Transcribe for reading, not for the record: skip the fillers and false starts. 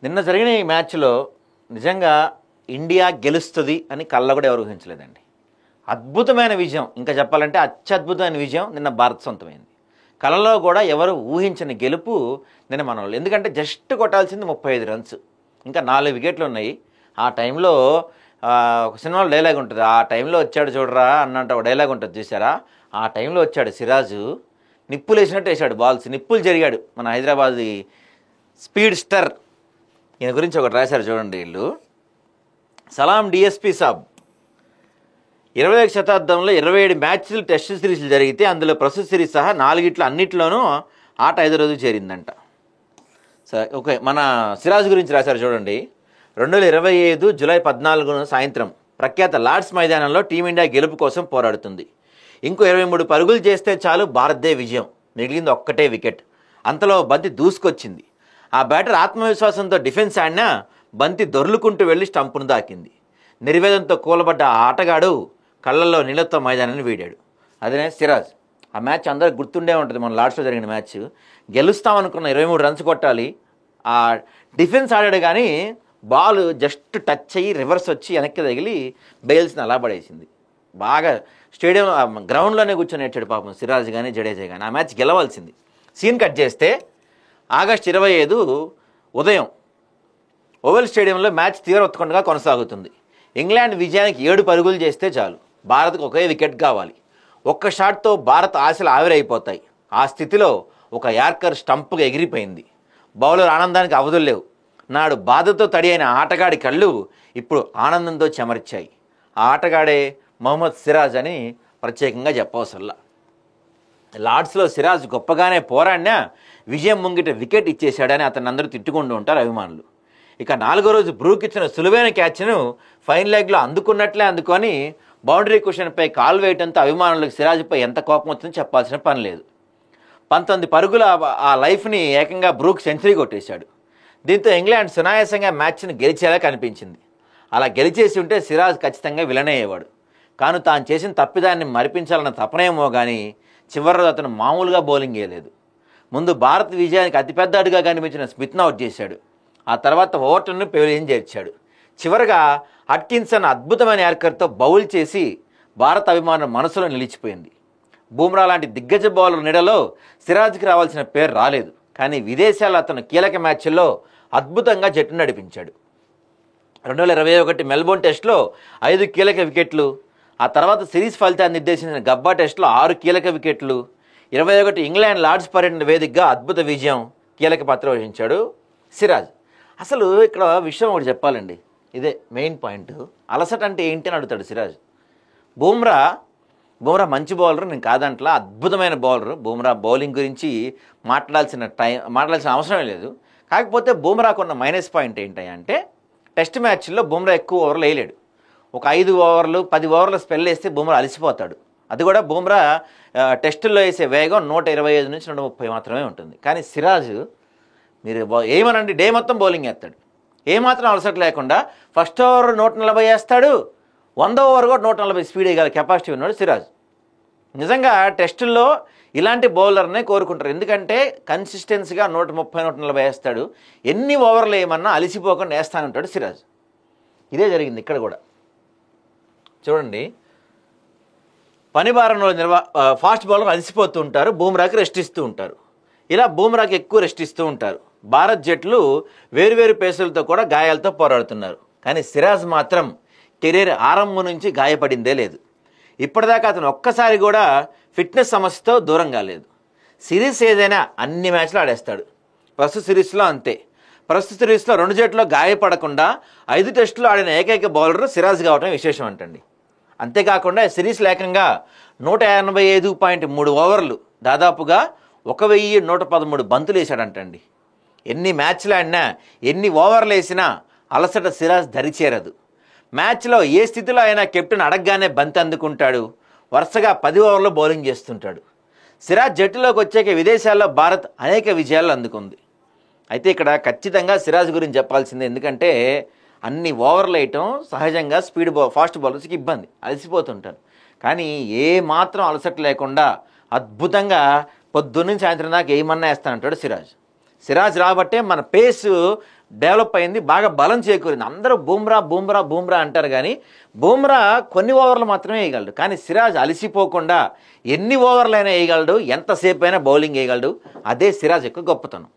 నిన్న జరిగిన ఈ మ్యాచ్లో నిజంగా ఇండియా గెలుస్తుంది అని కళ్ళ కూడా ఎవరు ఊహించలేదండి. అద్భుతమైన విజయం, ఇంకా చెప్పాలంటే అత్యద్భుతమైన విజయం నిన్న భారత్ సొంతమైంది. కళ్ళలో కూడా ఎవరు ఊహించని గెలుపు నిన్న మన వాళ్ళు. ఎందుకంటే జస్ట్ కొట్టాల్సింది 35 రన్స్, ఇంకా 4 వికెట్లు ఉన్నాయి. ఆ టైంలో ఒక సినిమాలో డైలాగ్ ఉంటుంది, ఆ టైంలో వచ్చాడు చూడరా అన్నంట ఒక డైలాగ్ ఉంటుంది చూసారా. ఆ టైంలో వచ్చాడు సిరాజు, నిప్పులు వేసినట్టు వేసాడు బాల్స్, నిప్పులు జరిగాడు మన హైదరాబాద్ స్పీడ్ స్టార్. ఈయన గురించి ఒకటి రాశారు చూడండి వీళ్ళు. సలాం డిఎస్పీ సాబ్ 21వ శతాబ్దంలో 27 మ్యాచ్లు టెస్ట్ సిరీస్లు జరిగితే అందులో ప్రస్తుత సిరీస్ సహా 4 అన్నిట్లోనూ ఆట 5 రోజులు చేరిందంట. సరే ఓకే, మన సిరాజ్ గురించి రాశారు చూడండి. 2025 జూలై 14 సాయంత్రం ప్రఖ్యాత లార్డ్స్ మైదానంలో టీమిండియా గెలుపు కోసం పోరాడుతుంది. ఇంకో 23 పరుగులు చేస్తే చాలు భారత్దే విజయం, మిగిలింది ఒక్కటే వికెట్. అంతలో బంతి దూసుకొచ్చింది. ఆ బ్యాటర్ ఆత్మవిశ్వాసంతో డిఫెన్స్ ఆడినా బంతి దొర్లుకుంటూ వెళ్ళి స్టంపును దాకింది. నిర్వేదంతో కూలబడ్డ ఆ ఆటగాడు కళ్ళల్లో నీళ్ళతో మైదానాన్ని వీడాడు. అదే సిరాజ్. ఆ మ్యాచ్ అందరికి గుర్తుండే ఉంటుంది, మన లార్డ్స్లో జరిగిన మ్యాచ్. గెలుస్తామనుకున్న 23 రన్స్ కొట్టాలి, ఆ డిఫెన్స్ ఆడాడు కానీ బాల్ జస్ట్ టచ్ అయ్యి రివర్స్ వచ్చి వెనక్కి తగిలి బెయిల్స్ని అలా పడేసింది. బాగా స్టేడియం గ్రౌండ్లోనే కూర్చొని ఏడ్చాడు పాపం సిరాజ్ కానీ జడేజా కానీ. ఆ మ్యాచ్ గెలవాల్సింది. సీన్ కట్ చేస్తే ఆగస్టు 25 ఉదయం ఓవెల్ స్టేడియంలో మ్యాచ్ తీవ్ర ఉత్కంఠగా కొనసాగుతుంది. ఇంగ్లాండ్ విజయానికి 7 పరుగులు చేస్తే చాలు, భారత్కు ఒకే వికెట్ కావాలి. ఒక్క షాట్తో భారత్ ఆశలు ఆవిరైపోతాయి. ఆ స్థితిలో ఒక యార్కర్ స్టంప్గా ఎగిరిపోయింది. బౌలర్ ఆనందానికి అవధులు లేవు. నాడు బాధతో తడి అయిన ఆటగాడి కళ్ళు ఇప్పుడు ఆనందంతో చెమర్చాయి. ఆ ఆటగాడే మహమ్మద్ సిరాజ్ అని ప్రత్యేకంగా చెప్పవసల్లా. లార్డ్స్లో సిరాజ్ గొప్పగానే పోరాడినా విజయం ముంగిట వికెట్ ఇచ్చేశాడని అతన్ని అందరూ తిట్టుకుంటూ ఉంటారు అభిమానులు. ఇక 4వ రోజు బ్రూక్ ఇచ్చిన సులువైన క్యాచ్ను ఫైన్ లెగ్లో అందుకున్నట్లే అందుకొని బౌండరీ కుషన్పై కాల్ వేయడంతో అభిమానులకు సిరాజ్పై ఎంత కోపం వచ్చిందో చెప్పాల్సిన పని లేదు. 19 పరుగుల ఆ లైఫ్ని ఏకంగా బ్రూక్ సెంచరీ కొట్టేశాడు. దీంతో ఇంగ్లాండ్ సునాయాసంగా మ్యాచ్ను గెలిచేలా కనిపించింది. అలా గెలిచేసి ఉంటే సిరాజ్ ఖచ్చితంగా విలన్ అయ్యేవాడు. కానీ తాను చేసిన తప్పిదాన్ని మరిపించాలన్న తపనేమో కానీ చివరి రోజు అతను మామూలుగా బౌలింగ్ వేయలేదు. ముందు భారత్ విజయానికి అతిపెద్ద అడుగా కనిపించిన స్మిత్ను అవుట్ చేశాడు. ఆ తర్వాత ఓవర్టన్ను పెవిలియన్ చేర్చాడు. చివరగా అట్కిన్సన్ అద్భుతమైన యార్కర్తో బౌల్ చేసి భారత అభిమానుల మనసులో నిలిచిపోయింది. బూమ్రా లాంటి దిగ్గజ బౌలర్ నీడలో సిరాజ్కి రావాల్సిన పేరు రాలేదు. కానీ విదేశాల్లో అతను కీలక మ్యాచ్ల్లో అద్భుతంగా జట్టు నడిపించాడు. 2021 మెల్బోర్న్ టెస్ట్లో 5 కీలక వికెట్లు, ఆ తర్వాత సిరీస్ ఫలితాన్ని నిర్దేశించిన గబ్బా టెస్ట్లో 6 కీలక వికెట్లు, 21 ఇంగ్లాండ్ లార్డ్స్ పర్యటన వేదికగా అద్భుత విజయం, కీలక పాత్ర వహించాడు సిరాజ్. అసలు ఇక్కడ విషయం ఒకటి చెప్పాలండి, ఇదే మెయిన్ పాయింట్. అలసట అంటే ఏంటి అని అడుగుతాడు సిరాజ్. బూమ్రా మంచి బౌలర్, నేను కాదంట్లా, అద్భుతమైన బౌలర్. బూమ్రా బౌలింగ్ గురించి మాట్లాడాల్సిన అవసరం లేదు. కాకపోతే బూమ్రాకు ఉన్న మైనస్ పాయింట్ ఏంటంటే టెస్ట్ మ్యాచ్ల్లో బూమ్రా ఎక్కువ ఓవర్లు వేయలేడు. ఒక 5 ఓవర్లు 10 ఓవర్ల స్పెల్ వేస్తే బూమ్రా అలసిపోతాడు. అది కూడా బూమ్రా టెస్టుల్లో వేసే వేగం 125 నుంచి 130 మాత్రమే ఉంటుంది. కానీ సిరాజ్ మీరు ఏమనండి, డే మొత్తం బౌలింగ్ వేస్తాడు, ఏమాత్రం అలసట లేకుండా. ఫస్ట్ ఓవర్ 140 వేస్తాడు, 100వ ఓవర్ కూడా 140 స్పీడ్ వేయగల కెపాసిటీ ఉన్నాడు సిరాజ్. నిజంగా టెస్టుల్లో ఇలాంటి బౌలర్నే కోరుకుంటారు, ఎందుకంటే కన్సిస్టెన్సీగా 130 140 వేస్తాడు. ఎన్ని ఓవర్లు ఏమన్నా అలసిపోకుండా వేస్తానంటాడు సిరాజ్. ఇదే జరిగింది ఇక్కడ కూడా. చూడండి, పని భారంలో ఫాస్ట్ బౌలర్ అలసిపోతూ ఉంటారు, బూమ్రాకి రెస్ట్ ఇస్తూ ఉంటారు. ఇలా బూమ్రాకి ఎక్కువ రెస్ట్ ఇస్తూ ఉంటారు. భారత్ జట్లు వేరువేరు పేసులతో కూడా గాయాలతో పోరాడుతున్నారు. కానీ సిరాజ్ మాత్రం కెరీర్ ఆరంభం నుంచి గాయపడిందే లేదు. ఇప్పటిదాకా అతను ఒక్కసారి కూడా ఫిట్నెస్ సమస్యతో దూరం కాలేదు. సిరీస్ ఏదైనా అన్ని మ్యాచ్లు ఆడేస్తాడు. ప్రస్తుత సిరీస్లో అంతే. ప్రస్తుత సిరీస్లో 2 జట్లో గాయపడకుండా 5 టెస్టులు ఆడిన ఏకైక బౌలర్ సిరాజ్ కావటం విశేషం అంటండి. అంతేకాకుండా సిరీస్ ఏకంగా 185.3 ఓవర్లు, దాదాపుగా 1113 బంతులు వేశాడంటండి. ఎన్ని మ్యాచ్లు ఆడినా ఎన్ని ఓవర్లు వేసినా అలసట సిరాజ్ దరిచేరదు. మ్యాచ్లో ఏ స్థితిలో అయినా కెప్టెన్ అడగగానే బంతి అందుకుంటాడు. వరుసగా 10 ఓవర్లో బౌలింగ్ చేస్తుంటాడు. సిరాజ్ జట్టులోకి వచ్చాక విదేశాల్లో భారత్ అనేక విజయాలు అందుకుంది. అయితే ఇక్కడ ఖచ్చితంగా సిరాజ్ గురించి చెప్పాల్సిందే, ఎందుకంటే అన్ని ఓవర్లు వేయటం సహజంగా ఫాస్ట్ బౌలర్స్కి ఇబ్బంది, అలసిపోతుంటారు. కానీ ఏ మాత్రం అలసట లేకుండా అద్భుతంగా పొద్దున్న సాయంత్రం దాకా ఏమన్నా వేస్తానంటాడు సిరాజ్. సిరాజ్ రాబట్టే మన పేస్ డెవలప్ అయింది, బాగా బలం చేకూరింది. అందరూ బూమ్రా బూమ్రా బూమ్రా అంటారు, కానీ బూమ్రా కొన్ని ఓవర్లు మాత్రమే వేయగలడు. కానీ సిరాజ్ అలసిపోకుండా ఎన్ని ఓవర్లైనా వేయగలడు, ఎంతసేపు అయినా బౌలింగ్ వేయగలడు. అదే సిరాజ్ యొక్క గొప్పతనం.